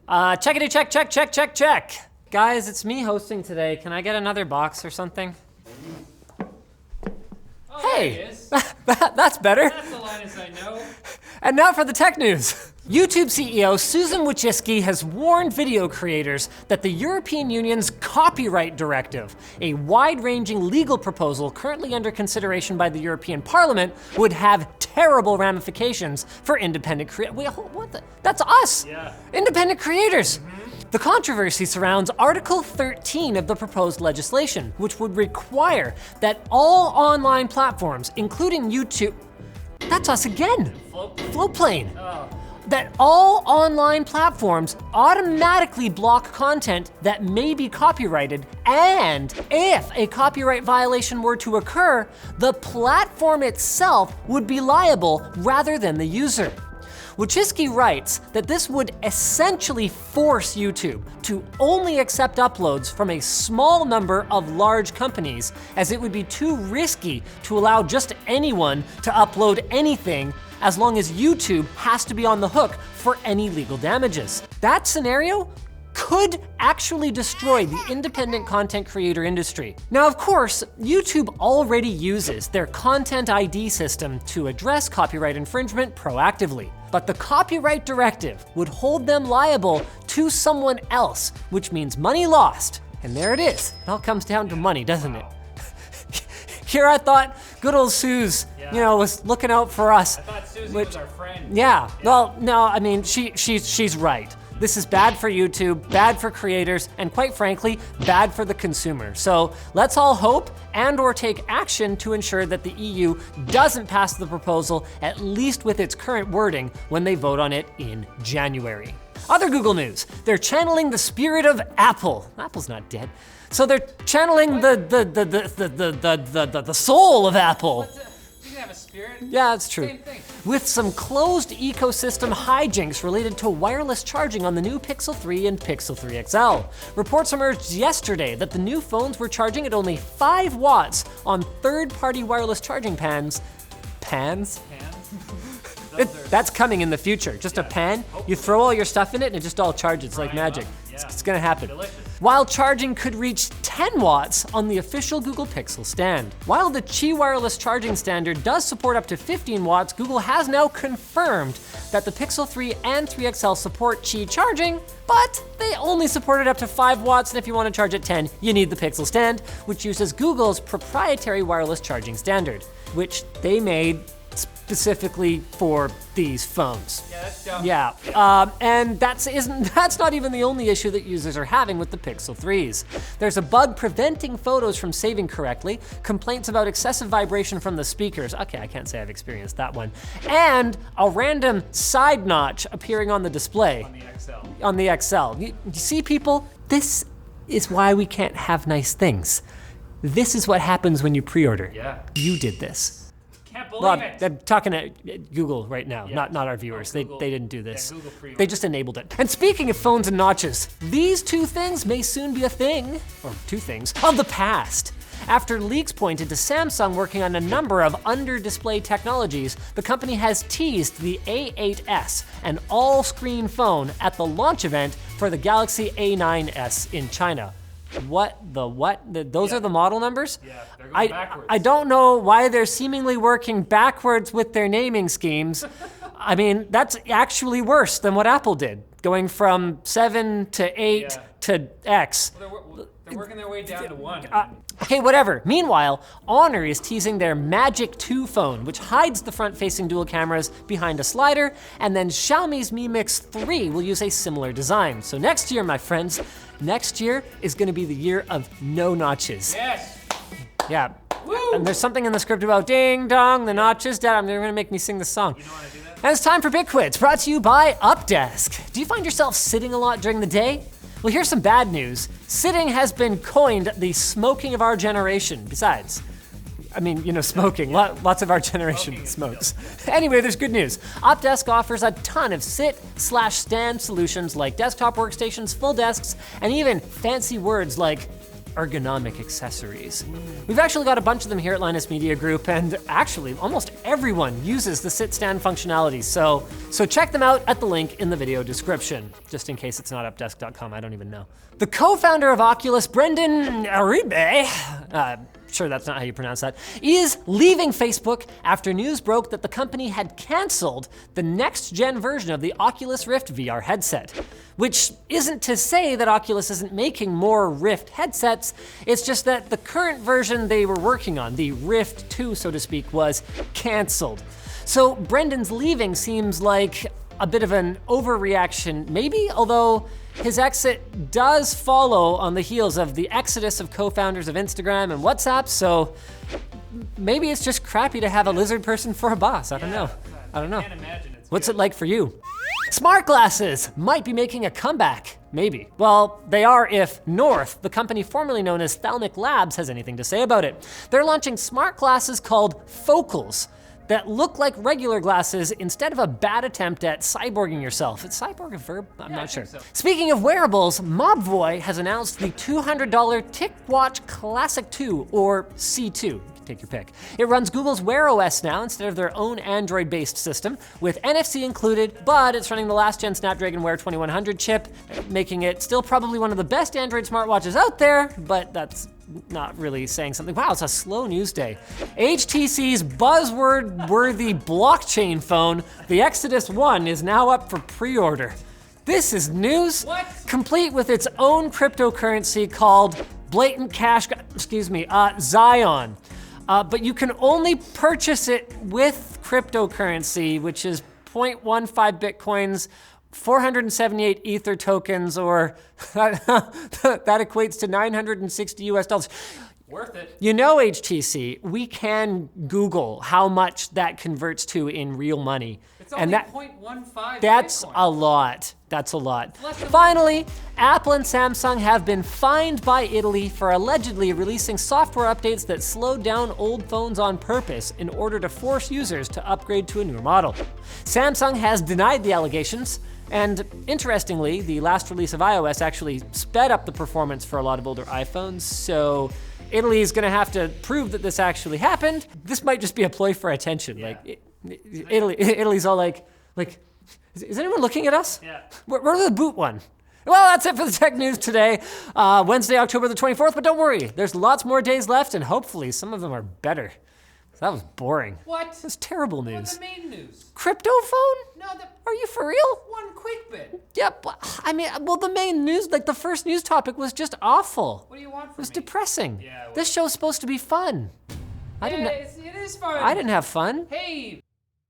Checkity check, check, check, check, check. Guys, it's me hosting today. Can I get another box or something? Oh, hey, that's better. That's the Linus I know. And now for the tech news. YouTube CEO Susan Wojcicki has warned video creators that the European Union's copyright directive, a wide-ranging legal proposal currently under consideration by the European Parliament, would have terrible ramifications for independent creators. Wait, what the? That's us! Yeah. Independent creators! The controversy surrounds Article 13 of the proposed legislation, which would require that all online platforms, including YouTube, that's us again, SLOWPHONE, that all online platforms automatically block content that may be copyrighted, and if a copyright violation were to occur, the platform itself would be liable rather than the user. Wojcicki writes that this would essentially force YouTube to only accept uploads from a small number of large companies, as it would be too risky to allow just anyone to upload anything as long as YouTube has to be on the hook for any legal damages. That scenario could actually destroy the independent content creator industry. Now, of course, YouTube already uses their Content ID system to address copyright infringement proactively, but the copyright directive would hold them liable to someone else, which means money lost. And there it is. It all comes down to money, doesn't it? Here I thought good old Suze, was looking out for us. I thought Susie was our friend. Yeah, well, no, I mean, she's right. This is bad for YouTube, bad for creators, and quite frankly, bad for the consumer. So let's all hope and or take action to ensure that the EU doesn't pass the proposal, at least with its current wording, when they vote on it in January. Other Google news, they're channeling the spirit of Apple. Apple's not dead. So they're channeling the soul of Apple. You can have a spirit. Yeah, that's true. Same thing. With some closed ecosystem hijinks related to wireless charging on the new Pixel 3 and Pixel 3 XL. Reports emerged yesterday that the new phones were charging at only 5 watts on third-party wireless charging pans. Pans? That's coming in the future. Just a pan, you throw all your stuff in it and it just all charges like magic. It's gonna happen. Delicious. While charging could reach 10 watts on the official Google Pixel stand. While the Qi wireless charging standard does support up to 15 watts, Google has now confirmed that the Pixel 3 and 3 XL support Qi charging, but they only support it up to 5 watts, and if you want to charge at 10, you need the Pixel stand, which uses Google's proprietary wireless charging standard, which they made specifically for these phones. Yeah, that's dumb. Yeah, and that's not even the only issue that users are having with the Pixel 3s. There's a bug preventing photos from saving correctly, complaints about excessive vibration from the speakers. Okay, I can't say I've experienced that one. And a random side notch appearing on the display. On the XL. You see, people, this is why we can't have nice things. This is what happens when you pre-order. Yeah. You did this. Can't believe it. I'm talking at Google right now, not our viewers. They didn't do this. They just enabled it. And speaking of phones and notches, these two things may soon be a thing, or two things, of the past. After leaks pointed to Samsung working on a number of under-display technologies, the company has teased the A8s, an all-screen phone, at the launch event for the Galaxy A9s in China. What? Those are the model numbers? Yeah, they're going backwards. I don't know why they're seemingly working backwards with their naming schemes. I mean, that's actually worse than what Apple did, going from 7 to 8 to X. Well, they're working their way down to 1. Okay, whatever. Meanwhile, Honor is teasing their Magic 2 phone, which hides the front-facing dual cameras behind a slider, and then Xiaomi's Mi Mix 3 will use a similar design. So next year, my friends, next year is gonna be the year of no notches. Yes. Yeah. Woo. And there's something in the script about ding dong, the notches. Dad, they're gonna make me sing this song. You don't want to do that? And it's time for BitQuits, brought to you by Updesk. Do you find yourself sitting a lot during the day? Well, here's some bad news. Sitting has been coined the smoking of our generation. Besides, I mean, smoking. Lots of our generation smokes. Anyway, there's good news. Updesk offers a ton of sit/stand solutions like desktop workstations, full desks, and even fancy words like ergonomic accessories. We've actually got a bunch of them here at Linus Media Group, and actually almost everyone uses the sit stand functionality, so check them out at the link in the video description, just in case it's not updesk.com, I don't even know. The co-founder of Oculus, Brendan Aribe, sure that's not how you pronounce that, is leaving Facebook after news broke that the company had canceled the next-gen version of the Oculus Rift VR headset. Which isn't to say that Oculus isn't making more Rift headsets, it's just that the current version they were working on, the Rift 2 so to speak, was canceled. So Brendan's leaving seems like a bit of an overreaction maybe, although his exit does follow on the heels of the exodus of co-founders of Instagram and WhatsApp, so maybe it's just crappy to have a lizard person for a boss, I don't know. I don't know. Can't imagine it's What's good. it like for you? Smart glasses might be making a comeback, maybe. Well, they are if North, the company formerly known as Thalmic Labs, has anything to say about it. They're launching smart glasses called Focals that look like regular glasses instead of a bad attempt at cyborging yourself. Is cyborg a verb? I'm not sure. So. Speaking of wearables, Mobvoi has announced the $200 TicWatch Classic 2, or C2. Take your pick. It runs Google's Wear OS now instead of their own Android-based system, with NFC included, but it's running the last-gen Snapdragon Wear 2100 chip, making it still probably one of the best Android smartwatches out there, but that's not really saying something. Wow, it's a slow news day. HTC's buzzword-worthy blockchain phone, the Exodus 1, is now up for pre-order. This is news, What? complete with its own cryptocurrency called Zion. But you can only purchase it with cryptocurrency, which is 0.15 Bitcoins, 478 Ether tokens, or that equates to $960 US. Worth it. You know, HTC, we can Google how much that converts to in real money. It's only 0.15 That's Bitcoin. a lot. That's a lot. Less than- Finally, Apple and Samsung have been fined by Italy for allegedly releasing software updates that slowed down old phones on purpose in order to force users to upgrade to a newer model. Samsung has denied the allegations, and interestingly, the last release of iOS actually sped up the performance for a lot of older iPhones, so Italy is gonna have to prove that this actually happened. This might just be a ploy for attention. Yeah. Like, Italy's all like, is anyone looking at us? Yeah. We're the boot one. Well, that's it for the tech news today. Wednesday, October the 24th, but don't worry, there's lots more days left, and hopefully some of them are better. That was boring. What? That's terrible What's news. the main news? Crypto phone? No, Are you for real? one quick bit. Yep. I mean, well, the main news, like the first news topic was just awful. What do you want It from was me? depressing. Yeah, well- This show's supposed to be fun. It is fun. I didn't have fun. Hey,